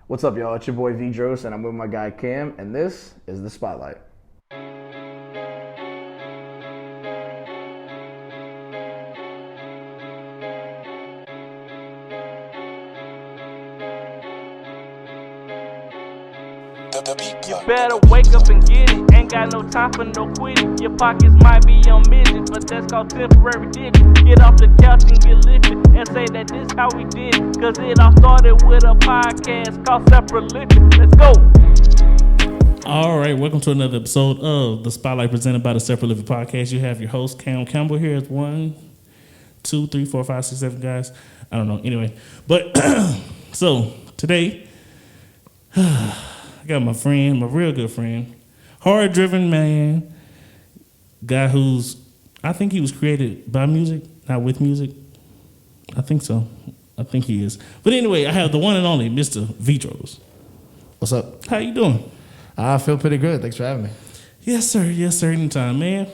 What's up, y'all? It's your boy Vedros, and I'm with my guy Kam, and this is the SpotLight. You better wake up and get it. Ain't got no time for no quitting. Your pockets might be on mission, but that's called temporary digit. Get off the couch and get lifted and say that this how we did it. Cause it all started with a podcast called Separate Living. Let's go. All right, welcome to another episode of the Spotlight presented by the Separate Living Podcast. You have your host, Kam Campbell, here. It's 1, 2, 3, 4, 5, 6, 7 guys. I don't know. Anyway, but so today, I got my friend, my real good friend, hard-driven man, guy who's, I think he was created by music, not with music. I think so. I think he is. But anyway, I have the one and only Mr. Vedros. What's up? How you doing? I feel pretty good. Thanks for having me. Yes, sir. Yes, sir. Anytime, man.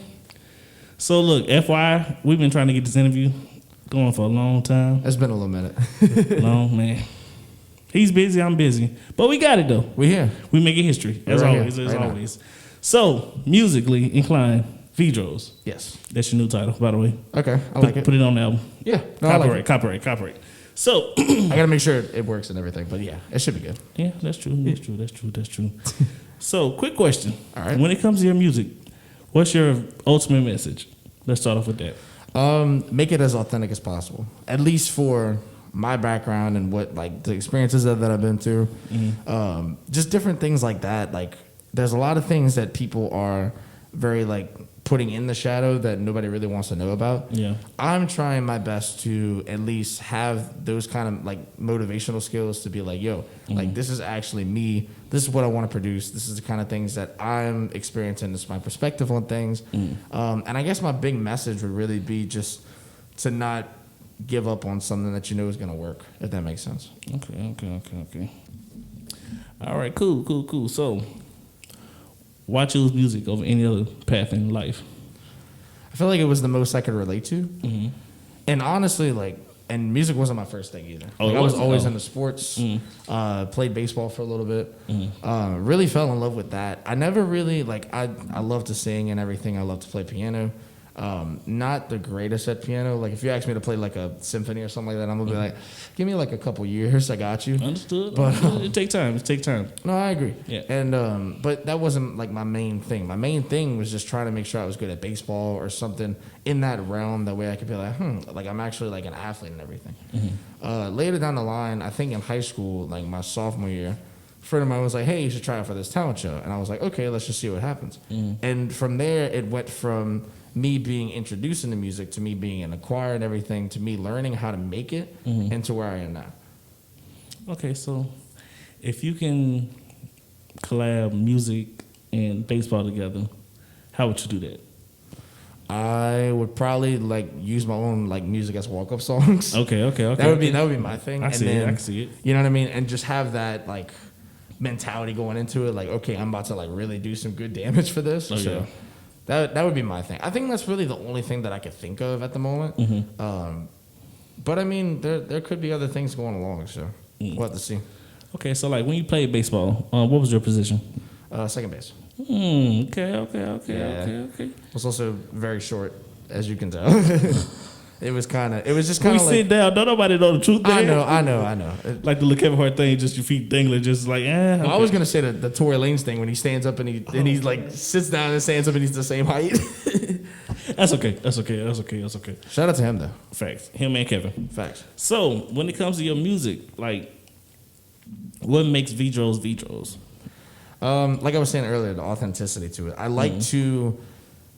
So, look, FYI, we've been trying to get this interview going for a long time. It's been a little minute. Long, man. He's busy, I'm busy. But we got it, though. We here. We making history, as right always. here, As right always. So, musically inclined, Vedros. Yes. That's your new title, by the way. Okay, I like it. Put it on the album. Yeah. No, I like Copyright. So, I got to make sure it works and everything, but yeah, it should be good. yeah, that's true. So, quick question. All right. When it comes to your music, what's your ultimate message? Let's start off with that. Make it as authentic as possible, at least for my background and what like the experiences that I've been through. Mm-hmm. Just different things like that. Like there's a lot of things that people are very like putting in the shadow that nobody really wants to know about. Yeah. I'm trying my best to at least have those kind of like motivational skills to be like, yo, like this is actually me. This is what I want to produce. This is the kind of things that I'm experiencing. This is my perspective on things. And I guess my big message would really be just to not give up on something that you know is going to work, if that makes sense. Okay. All right, cool. So, why choose music over any other path in life? I feel like it was the most I could relate to. And honestly, like, and music wasn't my first thing either. Oh, like, it I was wasn't? always Oh. into sports, played baseball for a little bit, really fell in love with that. I never really, like, I love to sing and everything. I love to play piano. Not the greatest at piano. Like if you ask me to play like a symphony or something like that, I'm gonna be like, give me like a couple years, I got you. Understood. But it take time. no, I agree. Yeah. And but that wasn't like my main thing. My main thing was just trying to make sure I was good at baseball or something in that realm. That way I could be like, like I'm actually like an athlete and everything. Later down the line, I think in high school, like my sophomore year, a friend of mine was like, hey, you should try out for this talent show. And I was like, okay, let's just see what happens. And from there, it went from me being introduced into music to me being in a choir and everything to me learning how to make it into where I am now. Okay, so if you can collab music and baseball together, how would you do that? I would probably like use my own like music as walk-up songs. Okay. That would be my thing. I can see it. You know what I mean? And just have that like mentality going into it. Like, okay, I'm about to like really do some good damage for this. Oh, so yeah. that would be my thing. I think that's really the only thing that I could think of at the moment. But I mean, there could be other things going along. So we'll have to see. Okay, so like when you played baseball, what was your position? Second base. Okay. Was also very short, as you can tell. It was just kind of like. Sit down. Don't nobody know the truth. I man. know. Like the little Kevin Hart thing, just your feet dangling, just like Well, I was gonna say the Tory Lanez thing when he stands up and he like sits down and stands up and he's the same height. That's okay. Shout out to him though. Facts. Him and Kevin. Facts. So when it comes to your music, like, what makes Vedros? Like I was saying earlier, the authenticity to it. I like to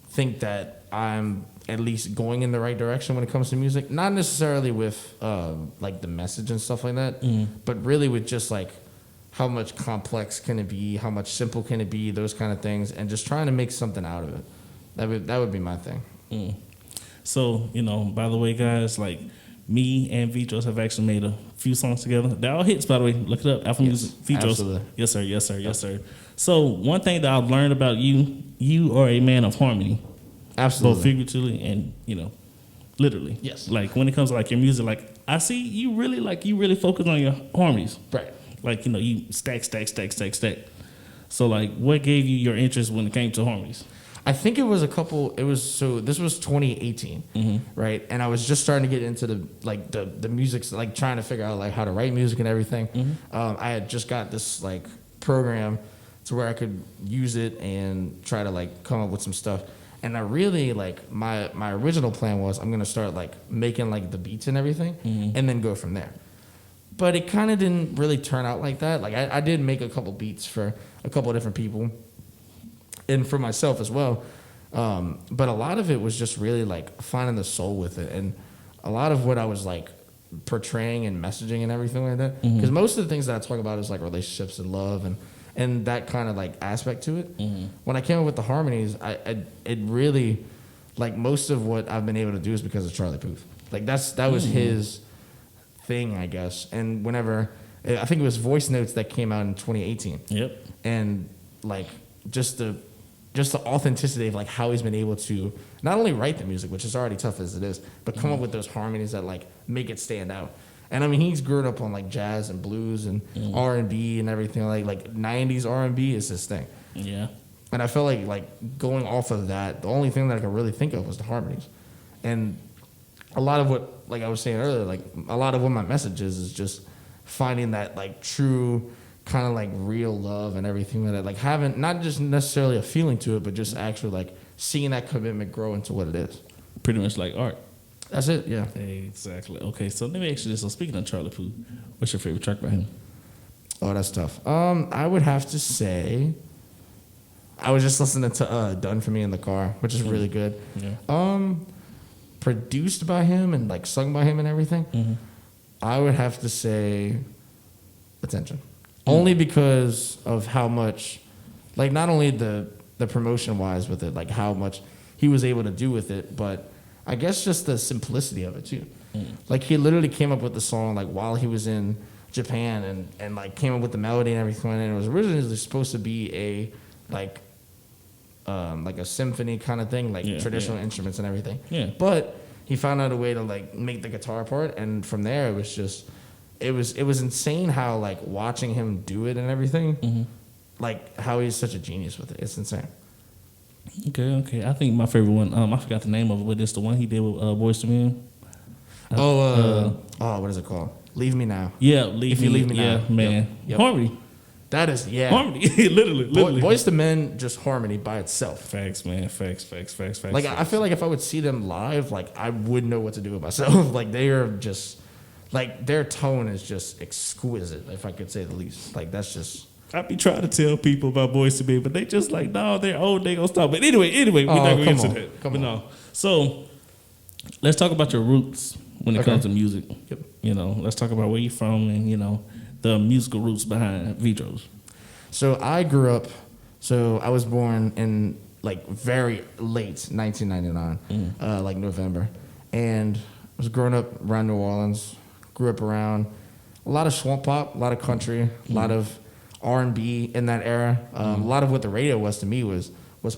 think that I'm at least going in the right direction when it comes to music. Not necessarily with like the message and stuff like that, but really with just like how much complex can it be, how much simple can it be, those kind of things, and just trying to make something out of it. That would be my thing. So, by the way, guys, like me and Vedros have actually made a few songs together. They're all hits, by the way. Look it up. Apple Music. Vedros. Absolutely. Yes, sir. So one thing that I've learned about you are a man of harmony. Absolutely. Both figuratively and, literally. Yes. Like when it comes to like your music, like I see you really focus on your harmonies. Right. Like, you stack. So, like, what gave you your interest when it came to harmonies? I think it was this was 2018, right? And I was just starting to get into the music, like trying to figure out like how to write music and everything. I had just got this like program to where I could use it and try to like come up with some stuff. And I really like my original plan was I'm gonna start like making like the beats and everything, and then go from there. But it kind of didn't really turn out like that. Like I did make a couple beats for a couple of different people, and for myself as well. But a lot of it was just really like finding the soul with it, and a lot of what I was like portraying and messaging and everything like that. Because most of the things that I talk about is like relationships and love and that kind of like aspect to it. When I came up with the harmonies, it really like most of what I've been able to do is because of Charlie Puth. Like that was his thing, I guess. And whenever I think it was Voice Notes that came out in 2018. Yep. And like just the authenticity of like how he's been able to not only write the music, which is already tough as it is, but come up with those harmonies that like make it stand out. And I mean, he's grown up on like jazz and blues and R&B and everything. Like 90s R&B is his thing. Yeah. And I felt like going off of that, the only thing that I could really think of was the harmonies. And a lot of what, like I was saying earlier, like a lot of what my message is just finding that like true kind of like real love and everything like that. Like having not just necessarily a feeling to it, but just actually like seeing that commitment grow into what it is. Pretty much like art. That's it, yeah. Exactly. Okay, so let me ask you this. So speaking of Charlie Puth, what's your favorite track by him? Oh, that's tough. I would have to say I was just listening to Done For Me in the car, which is really good. Yeah. Produced by him and like sung by him and everything. I would have to say Attention. Only because of how much, like not only the promotion wise with it, like how much he was able to do with it, but I guess just the simplicity of it too. Like he literally came up with the song like while he was in Japan and like came up with the melody and everything, and it was originally supposed to be a like a symphony kind of thing, like traditional instruments and everything. Yeah. But he found out a way to like make the guitar part, and from there it was just it was insane how like watching him do it and everything, like how he's such a genius with it. It's insane. Okay. I think my favorite one, I forgot the name of it, but it's the one he did with Boyz II Men. What is it called? Leave Me Now. Yeah, Leave Me Now. Yeah, man. Yep. Harmony. That is, yeah. Harmony. literally. Boyz II Men, just harmony by itself. Facts, man. Facts. Like, I feel like if I would see them live, like, I wouldn't know what to do with myself. Like, they are just, like, their tone is just exquisite, if I could say the least. Like, that's just... I be trying to tell people about Boyz II Men, but they just like, no, they're old, they gonna stop. But anyway, we're not gonna get into that. Come on. No. So, let's talk about your roots when it comes to music. Yep. You know, let's talk about where you're from and, you know, the musical roots behind Vedros. So I grew up, I was born in like very late 1999, like November. And I was growing up around New Orleans, grew up around a lot of swamp pop, a lot of country, a lot of R&B in that era. A lot of what the radio was to me was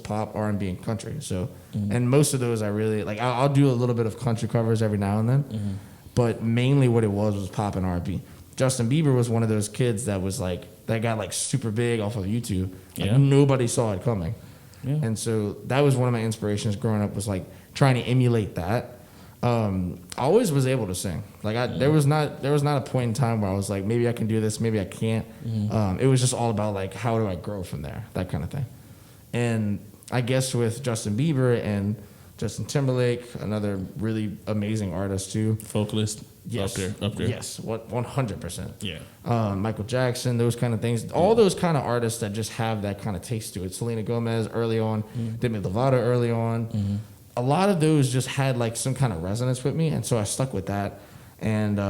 pop, R&B, and country. So, and most of those I really, like I'll do a little bit of country covers every now and then, but mainly what it was pop and R&B. Justin Bieber was one of those kids that was like, that got like super big off of YouTube. Like nobody saw it coming. Yeah. And so that was one of my inspirations growing up, was like trying to emulate that. I always was able to sing. Like there was not a point in time where I was like, maybe I can do this, maybe I can't. It was just all about like, how do I grow from there? That kind of thing. And I guess with Justin Bieber and Justin Timberlake, another really amazing artist too. Vocalist. Yes. Up there. Yes, 100%. Yeah. Michael Jackson, those kind of things. All those kind of artists that just have that kind of taste to it. Selena Gomez early on, Demi Lovato early on. A lot of those just had like some kind of resonance with me, and so I stuck with that. And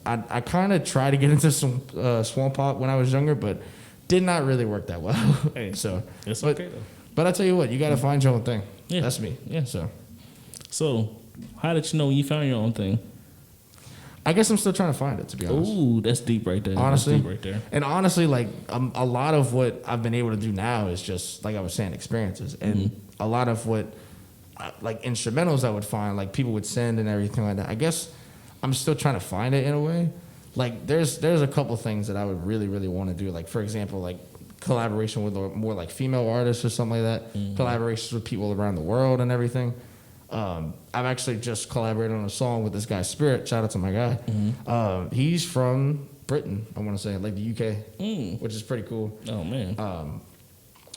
I kind of tried to get into some swamp pop when I was younger, but did not really work that well. Hey, so it's okay though. But I tell you what, you got to find your own thing. Yeah. That's me. Yeah. So how did you know when you found your own thing? I guess I'm still trying to find it, to be honest. Ooh, that's deep right there. Honestly, that's deep right there. And honestly, like a lot of what I've been able to do now is just, like I was saying, experiences. And a lot of what, like instrumentals I would find, like people would send and everything like that. I guess I'm still trying to find it in a way. like there's a couple things that I would really really want to do. Like for example, like collaboration with more like female artists or something like that. Collaborations with people around the world and everything. I've actually just collaborated on a song with this guy Spirit. Shout out to my guy. He's from Britain, I want to say, like the UK, which is pretty cool. Oh man.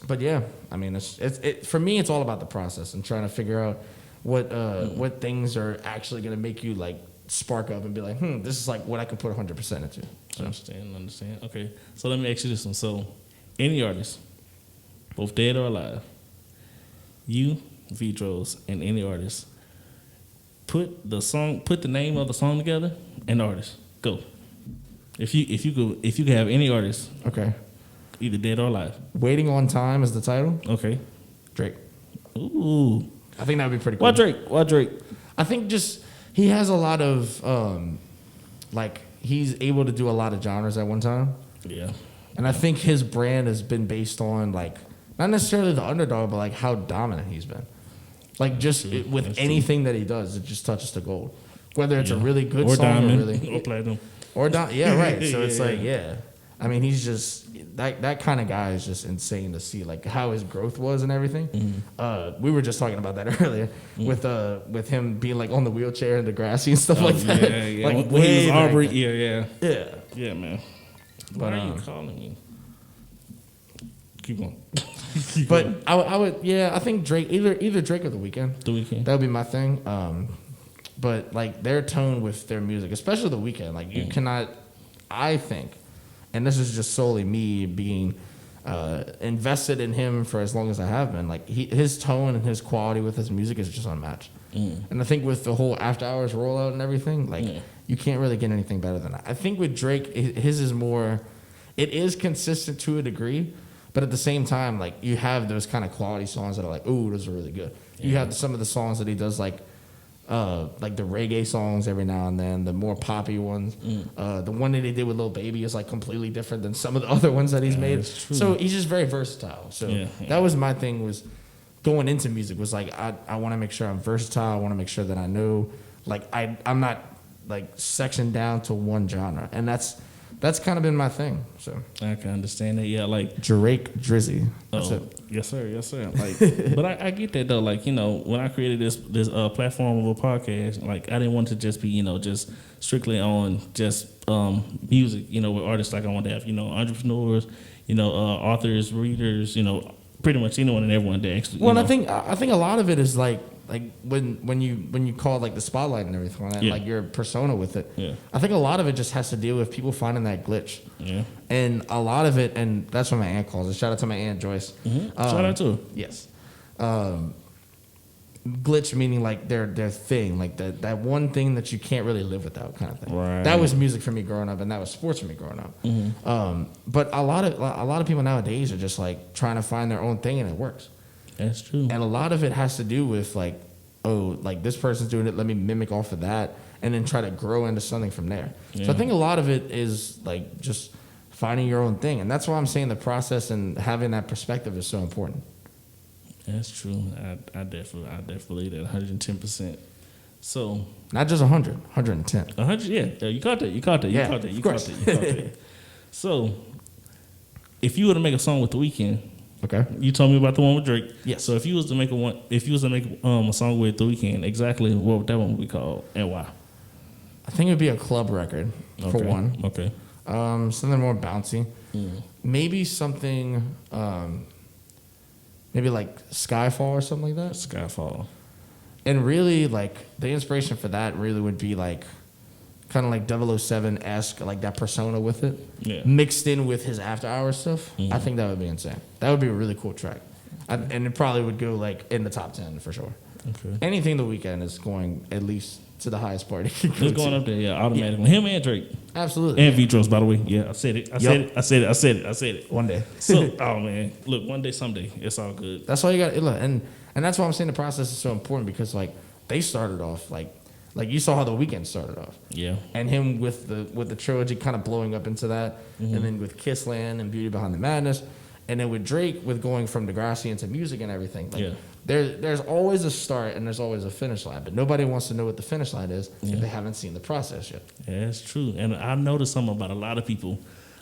But yeah, I mean, it's for me, it's all about the process and trying to figure out what things are actually going to make you like spark up and be like, this is like what I can put 100% into. So. Understand. Okay, so let me ask you this one. So, any artist, both dead or alive, you, Vedros, and any artist, put the name of the song together and the artist. Go. If you could have any artist, okay, either dead or alive. Waiting on Time is the title. Okay. Drake. Ooh. I think that would be pretty cool. Why Drake? I think just he has a lot of like he's able to do a lot of genres at one time. Yeah. And I think his brand has been based on like not necessarily the underdog, but like how dominant he's been. Like just with anything that he does, it just touches the gold. Whether it's a really good song diamond, or really or platinum. Yeah, right. So it's like, I mean, he's just that kind of guy is just insane to see, like how his growth was and everything. We were just talking about that earlier with him being like on the wheelchair and the grassy and stuff like that. Yeah. Like when he was back Aubrey, then. yeah, man. Why are you calling me? Keep going. But I would, I think Drake, either Drake or The Weeknd. The Weeknd. That would be my thing. But like their tone with their music, especially The Weeknd, like you cannot, I think, and this is just solely me being invested in him for as long as I have been. Like his tone and his quality with his music is just unmatched. And I think with the whole After Hours rollout and everything, like you can't really get anything better than that. I think with Drake, his is more, it is consistent to a degree, but at the same time, like you have those kind of quality songs that are like, ooh, those are really good. You have some of the songs that he does like the reggae songs every now and then, the more poppy ones. The one that he did with Lil Baby is like completely different than some of the other ones that he's made. So he's just very versatile. So that was my thing, was going into music was like I want to make sure I'm versatile. I want to make sure that I know, like I'm not like sectioned down to one genre, and that's kind of been my thing. So I can understand that. Yeah, like Drake Drizzy. That's it. Yes, sir. Like, but I get that though. Like, when I created this platform of a podcast, like I didn't want to just be just strictly on just music. With artists. Like I want to have entrepreneurs, authors, readers, pretty much anyone and everyone that actually. Well, I think a lot of it is like when you call like the spotlight and everything on that, like your persona with it. Yeah. I think a lot of it just has to deal with people finding that glitch. Yeah. And a lot of it, and that's what my aunt calls it. Shout out to my aunt Joyce. Shout out to her. Yes. Glitch meaning like their thing, like that one thing that you can't really live without, kind of thing. Right. That was music for me growing up, and that was sports for me growing up. But a lot of people nowadays are just like trying to find their own thing, and it works. That's true. And a lot of it has to do with like, like this person's doing it, let me mimic off of that, and then try to grow into something from there. Yeah. So I think a lot of it is like just finding your own thing, and that's why I'm saying the process and having that perspective is so important. That's true. I definitely that 110%. So not just 100, 110. 100, yeah. You caught that. You caught that. So if you were to make a song with The Weeknd, okay. You told me about the one with Drake. Yes. So if you was to make a song with The Weeknd, exactly what would that one be called and why? I think it'd be a club record for one. Okay. Something more bouncy. Maybe something. Maybe like Skyfall or something like that. Skyfall. And really, like the inspiration for that really would be like kind of like 007-esque, like that persona with it, mixed in with his After Hours stuff. I think that would be insane. That would be a really cool track. And it probably would go like in the top 10 for sure. Okay. Anything The Weeknd is going at least to the highest part. It's going up there, automatically. Him and Drake. Absolutely. And Vedros, by the way. Yeah, I said it. I said it. One day. So, oh man, look, one day, someday, it's all good. That's all you got. And that's why I'm saying the process is so important, because like they started off like you saw how The Weeknd started off. Yeah. And him with the trilogy kind of blowing up into that, and then with Kissland and Beauty Behind the Madness. And then with Drake, with going from Degrassi into music and everything, like Yeah. there's always a start and there's always a finish line. But nobody wants to know what the finish line is if they haven't seen the process yet. Yeah, that's true. And I noticed something about a lot of people.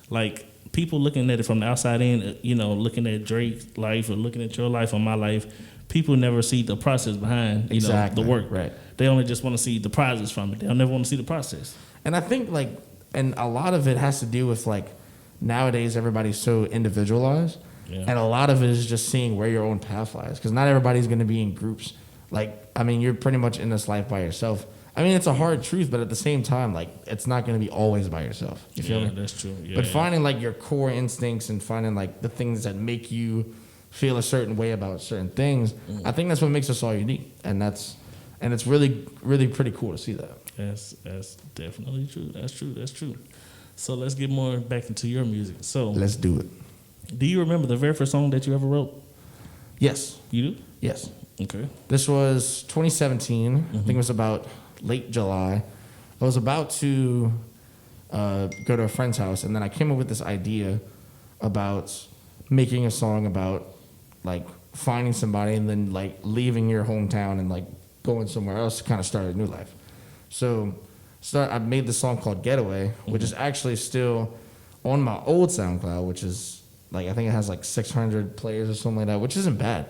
Like, people looking at it from the outside in, you know, looking at Drake's life or looking at your life or my life, people never see the process behind, you know, the work. Right. They only just want to see the prizes from it. They'll never want to see the process. And I think, like, and a lot of it has to do with, like, nowadays everybody's so individualized. Yeah. And a lot of it is just seeing where your own path lies. Because not everybody's going to be in groups. Like, I mean, you're pretty much in this life by yourself. I mean, it's a hard truth, but at the same time, like, it's not going to be always by yourself. You feel me? That's true. Yeah, but finding, like, your core instincts and finding, like, the things that make you feel a certain way about certain things, I think that's what makes us all unique. And it's really, really pretty cool to see that. That's definitely true. That's true. So let's get more back into your music. So Let's do it. do you remember the very first song that you ever wrote? Yes. You do? Yes. Okay. This was 2017. I think it was about late July. I was about to go to a friend's house, and then I came up with this idea about making a song about, like, finding somebody and then, like, leaving your hometown and, like, going somewhere else to kind of start a new life. So I made this song called Getaway, which is actually still on my old SoundCloud, which is, like, I think it has, like, 600 plays or something like that, which isn't bad.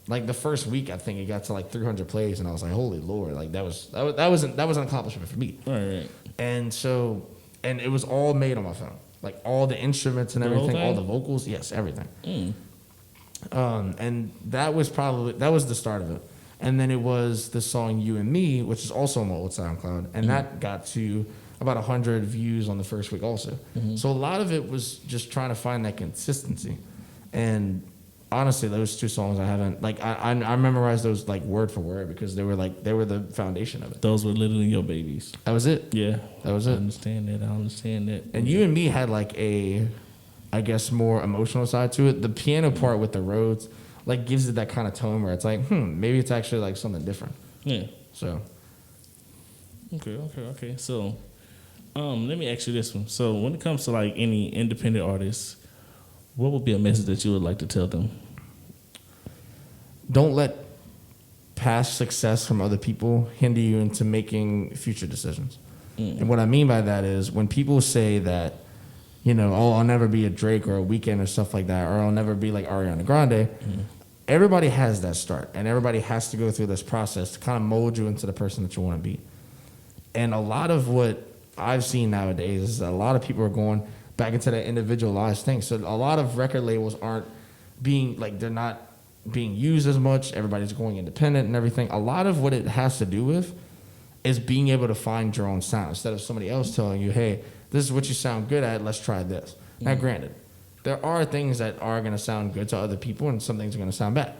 Like, the first week, I think it got to, like, 300 plays, and I was like, holy Lord, like, that was an accomplishment for me. Right. And so, and it was all made on my phone. Like, all the instruments and everything, all the vocals, yes, everything. And that was the start of it. And then it was the song You and Me, which is also on my old SoundCloud, and that got to about 100 views on the first week also. So a lot of it was just trying to find that consistency. And honestly, those two songs I haven't, like, I memorized those, like, word for word because they were the foundation of it. Those were literally your babies. That was it. Yeah. That was it. I understand that. And You and Me had, like, a, I guess, more emotional side to it. The piano part with the Rhodes, like, gives it that kind of tone where it's like, maybe it's actually, like, something different. Yeah. So. Okay. So, let me ask you this one. So, when it comes to, like, any independent artists, what would be a message that you would like to tell them? Don't let past success from other people hinder you into making future decisions. And what I mean by that is when people say that, you know, oh, I'll never be a Drake or a Weeknd or stuff like that, or I'll never be like Ariana Grande, everybody has that start, and everybody has to go through this process to kind of mold you into the person that you want to be. And a lot of what I've seen nowadays is that a lot of people are going back into that individualized thing. So a lot of record labels aren't being, like, they're not being used as much. Everybody's going independent and everything. A lot of what it has to do with is being able to find your own sound instead of somebody else telling you, hey, this is what you sound good at, let's try this. Now, granted, there are things that are going to sound good to other people and some things are going to sound bad.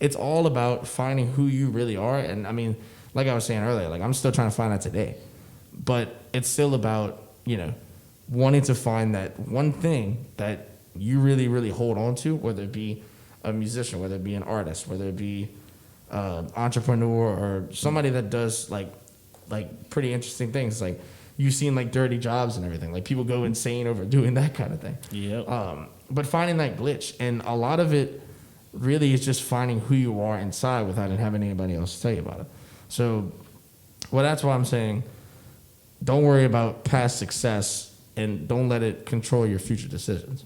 It's all about finding who you really are. And I mean, like I was saying earlier, like, I'm still trying to find that today. But it's still about, you know, wanting to find that one thing that you really, really hold on to, whether it be a musician, whether it be an artist, whether it be entrepreneur or somebody that does like pretty interesting things. Like, you've seen, like, dirty jobs and everything. Like, people go insane over doing that kind of thing. Yep. But finding that glitch, and a lot of it really is just finding who you are inside without having anybody else tell you about it. So, well, that's why I'm saying, don't worry about past success and don't let it control your future decisions.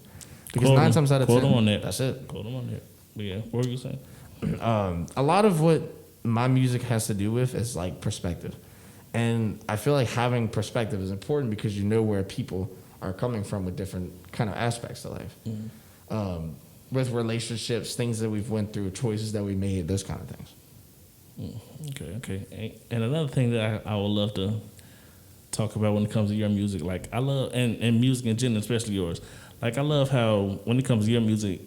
Because 9 times out of 10, that's it. Quote them on that. Yeah. What were you saying? A lot of what my music has to do with is, like, perspective. And I feel like having perspective is important because you know where people are coming from with different kind of aspects of life. With relationships, things that we've went through, choices that we made, those kind of things. Okay. And another thing that I would love to talk about when it comes to your music, like, I love, and music in general, especially yours, like, I love how when it comes to your music,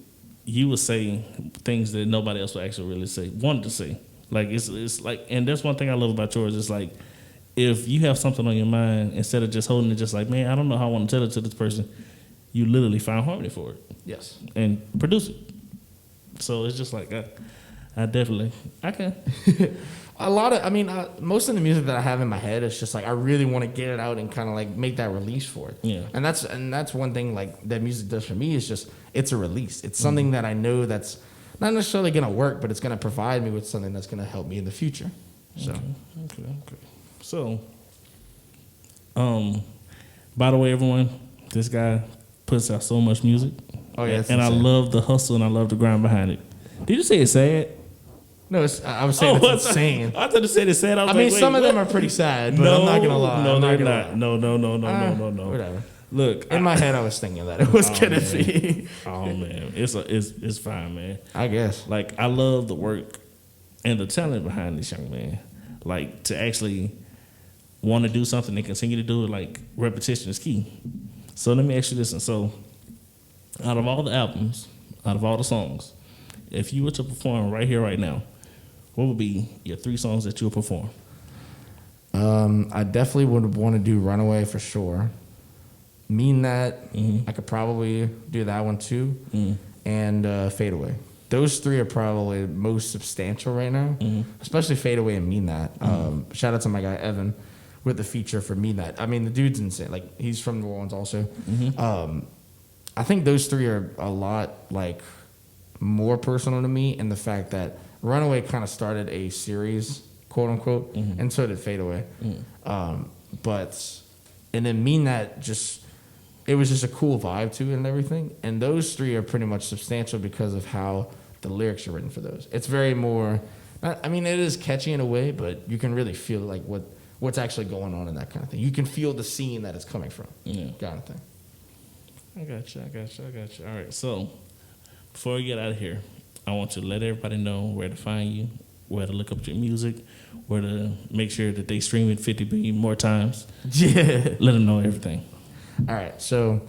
you will say things that nobody else will actually really wanted to say. Like, it's like, and that's one thing I love about yours. It's like, if you have something on your mind, instead of just holding it just like, man, I don't know how I want to tell it to this person, you literally find harmony for it. Yes. And produce it. So it's just like, I definitely, I can. Most of the music that I have in my head is just like I really want to get it out and kind of like make that release for it. Yeah. And that's one thing like that music does for me is just it's a release. It's something that I know that's not necessarily gonna work, but it's gonna provide me with something that's gonna help me in the future. So. Okay. So, by the way, everyone, this guy puts out so much music. Oh yeah, and I love the hustle and I love the grind behind it. Did you say it's sad? No, I was saying it's insane. I thought you said it's sad. I mean, some of them are pretty sad, but I'm not gonna lie. No, they're not. No. Whatever. Look, in my head, I was thinking that it was gonna be. Oh man, it's fine, man. I guess. Like I love the work and the talent behind this young man. Like to actually want to do something and continue to do it. Like repetition is key. So let me ask you this. And so, out of all the albums, out of all the songs, if you were to perform right here, right now, what would be your 3 songs that you would perform? I definitely would want to do Runaway for sure. Mean That, I could probably do that one too. And Fade Away. Those 3 are probably most substantial right now, especially Fade Away and Mean That. Shout out to my guy Evan with the feature for Mean That. I mean, the dude's insane. Like, he's from New Orleans also. I think those 3 are a lot, like, more personal to me in the fact that Runaway kind of started a series, quote unquote, and so did Fade Away. And then Mean That it was just a cool vibe to it and everything. And those 3 are pretty much substantial because of how the lyrics are written for those. It's very more, I mean, it is catchy in a way, but you can really feel like what's actually going on in that kind of thing. You can feel the scene that it's coming from, kind of thing. I got you. All right, so before we get out of here, I want you to let everybody know where to find you, where to look up your music, where to make sure that they stream it 50 billion more times. Yeah. Let them know everything. All right, so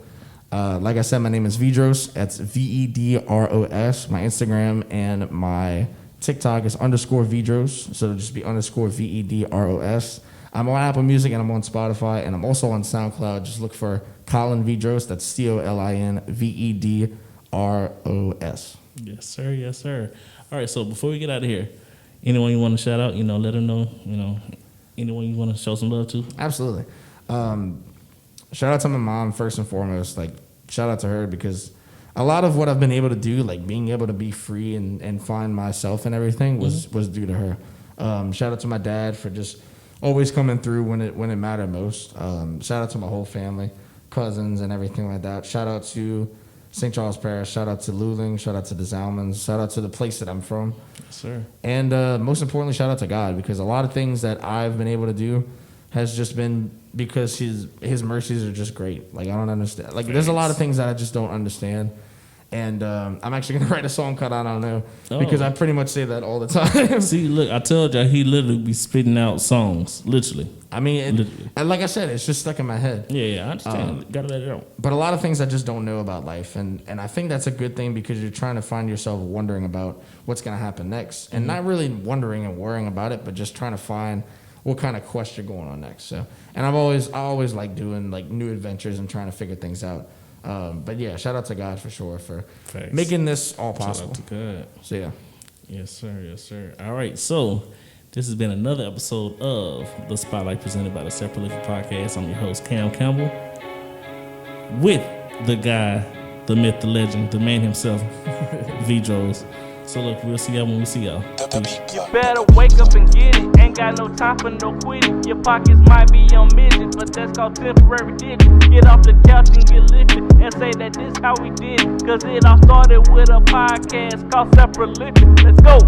like I said, my name is Vedros. That's Vedros. My Instagram and my TikTok is _Vedros, so it'll just be _Vedros. I'm on Apple Music and I'm on Spotify and I'm also on SoundCloud. Just look for Colin Vedros. That's ColinVedros. Yes, sir. All right, so before we get out of here, anyone you want to shout out, let them know, anyone you want to show some love to? Absolutely. Shout out to my mom first and foremost. Like, shout out to her because a lot of what I've been able to do, like being able to be free and find myself and everything was due to her. Shout out to my dad for just always coming through when it mattered most. Shout out to my whole family, cousins and everything like that. Shout out to St. Charles Parish. Shout out to Luling. Shout out to the Zalmans. Shout out to the place that I'm from. Yes, sir. And most importantly, shout out to God because a lot of things that I've been able to do has just been because his mercies are just great. Like, I don't understand. Like, there's a lot of things that I just don't understand. And I'm actually going to write a song called I Don't Know because I pretty much say that all the time. See, look, I told you he literally be spitting out songs, literally. I mean, and like I said, it's just stuck in my head. Yeah, I understand. Got to let it out. But a lot of things I just don't know about life. And I think that's a good thing because you're trying to find yourself wondering about what's going to happen next. And not really wondering and worrying about it, but just trying to find what kind of quest you're going on next. So, and I always like doing like new adventures and trying to figure things out. But yeah, shout out to God for sure for making this all possible. Shout out to God. So yeah. Yes, sir. All right, so this has been another episode of The Spotlight presented by the Separate Living Podcast. I'm your host, Kam Campbell, with the guy, the myth, the legend, the man himself, Vedros. So look, we'll see y'all when we see y'all. You better wake up and get it. Ain't got no time for no quitting. Your pockets might be on midget, but that's called temporary digit. Get off the couch and get lifted and say that this how we did it. Cause it all started with a podcast called Separate Living. Let's go.